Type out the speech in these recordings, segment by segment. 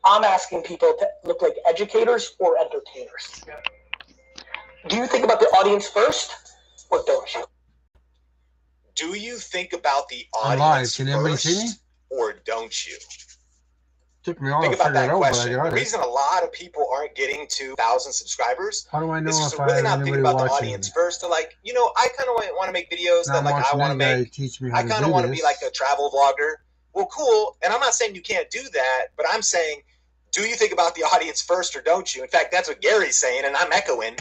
I'm asking people to look like educators or entertainers. Do you think about the audience first, or don't you? Do you think about the audience first, or don't you? Took me all Think to about figure it that out, question. but I got The it. reason a lot of people aren't getting to 1,000 subscribers How do I know is because if they're I really have not thinking anybody about the watching? audience first. They're like, you know, I kind of want to make videos Now that I'm like I watching want to that guy make. teach me how I to kind do of want to be this. like a travel vlogger. Well, cool. And I'm not saying you can't do that, but I'm saying, do you think about the audience first or don't you? In fact, that's what Gary's saying, and I'm echoing.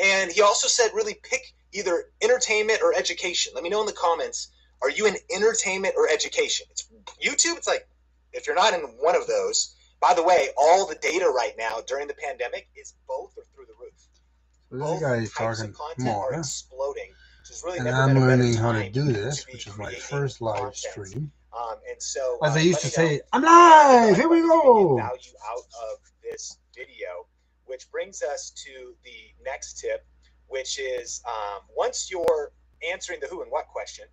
And he also said, really pick either entertainment or education. Let me know in the comments. Are you in entertainment or education? It's YouTube. It's like, if you're not in one of those, by the way, all the data right now during the pandemic is both are through the roof. So this guy is talking more. Are exploding. So it's really and never I'm been a better learning how to time do this, to be which is my creating first live content. stream. And so, As I used to say, know I'm live! Here we get go! value out of this video, which brings us to the next tip, which is once you're answering the who and what question,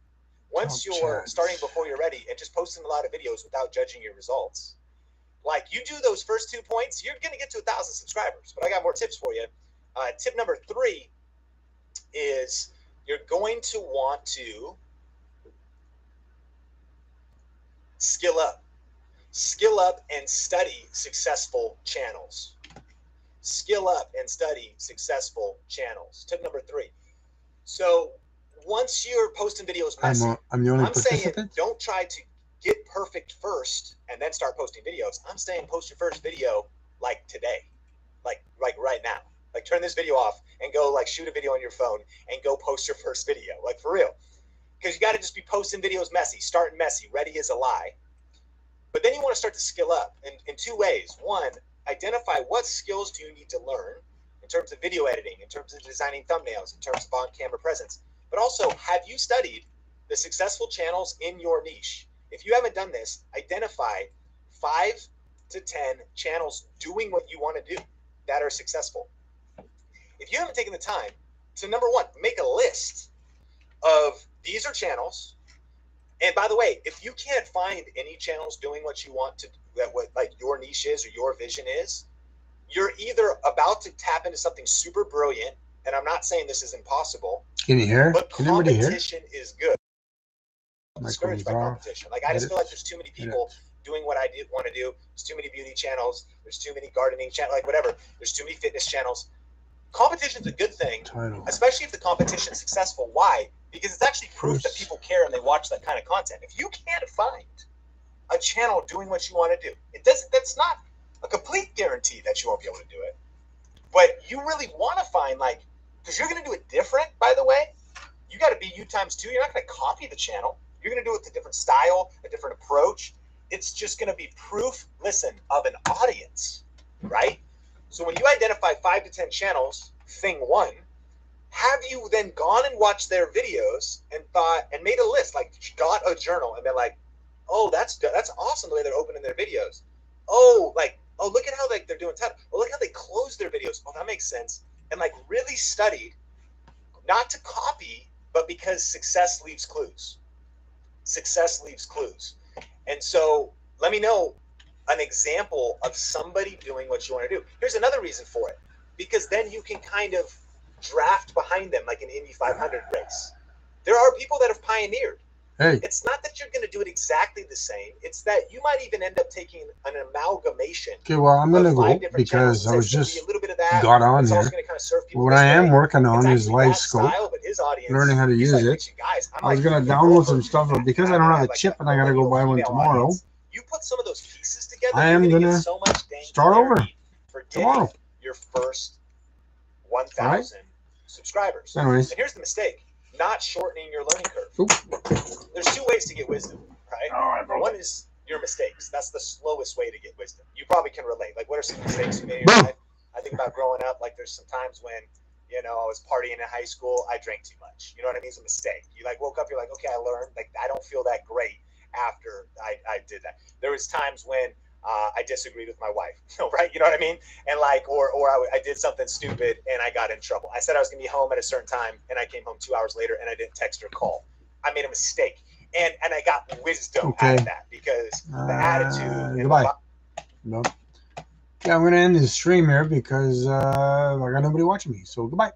once you're starting before you're ready and just posting a lot of videos without judging your results, like you do those first 2 points, you're going to get to 1,000 subscribers. But I got more tips for you. Tip number 3 is you're going to want to skill up. Skill up and study successful channels. Skill up and study successful channels. Tip number 3. So once you're posting videos messy, I'm the only saying don't try to get perfect first and then start posting videos. I'm saying post your first video like today, like right now. Like turn this video off and go like shoot a video on your phone and go post your first video, like for real. Because you got to just be posting videos messy, starting messy, ready as a lie. But then you want to start to skill up in 2 ways. 1, identify what skills do you need to learn in terms of video editing, in terms of designing thumbnails, in terms of on-camera presence. But also, have you studied the successful channels in your niche? If you haven't done this, identify 5 to 10 channels doing what you want to do that are successful. If you haven't taken the time to, number 1, make a list of these are channels. And by the way, if you can't find any channels doing what you want to, what like your niche is or your vision is, you're either about to tap into something super brilliant, and I'm not saying this is impossible. Can you hear? But Can everybody hear? competition is good. I'm discouraged by competition. Like I just feel like there's too many people doing what I want to do. There's too many beauty channels. There's too many gardening channels. Like whatever. There's too many fitness channels. Competition's a good thing, especially if the competition is successful. Why? Because it's actually proof that people care and they watch that kind of content. If you can't find a channel doing what you want to do, that's not a complete guarantee that you won't be able to do it. But you really want to find, like, because you're going to do it different, by the way. You got to be you times 2. You're not going to copy the channel. You're going to do it with a different style, a different approach. It's just going to be proof, listen, of an audience, right? So when you identify 5 to 10 channels, thing 1, have you then gone and watched their videos and thought and made a list, like got a journal and been like, oh, that's awesome the way they're opening their videos. Oh, like, oh, look at how they're doing title. Oh, look how they close their videos. Oh, that makes sense. And like really studied, not to copy, but because success leaves clues. Success leaves clues. And so let me know an example of somebody doing what you want to do. Here's another reason for it. Because then you can kind of draft behind them like an Indy 500 race. There are people that have pioneered. Hey. It's not that you're going to do it exactly the same. It's that you might even end up taking an amalgamation. Okay, well, I'm going to go because I was just got on here. What I am working on is Live Scope, learning how to use it. I was going to download some stuff, but because I don't have a chip and I got to go buy one tomorrow, you put some of those pieces together, I am going to start over tomorrow. Your first 1,000 subscribers. Anyways. And here's the mistake. Not shortening your learning curve. There's 2 ways to get wisdom, right? One is your mistakes. That's the slowest way to get wisdom. You probably can relate. Like, what are some mistakes you made in your life? I think about growing up, like there's some times when, you know, I was partying in high school, I drank too much. You know what I mean? It's a mistake. You like woke up, you're like, okay, I learned. Like, I don't feel that great after I did that. There was times when I disagreed with my wife, right? You know what I mean? And like, or I did something stupid and I got in trouble. I said I was going to be home at a certain time and I came home 2 hours later and I didn't text or call. I made a mistake. And I got wisdom out of that because the attitude. Goodbye. No. yeah, I'm going to end this stream here because I got nobody watching me. So goodbye.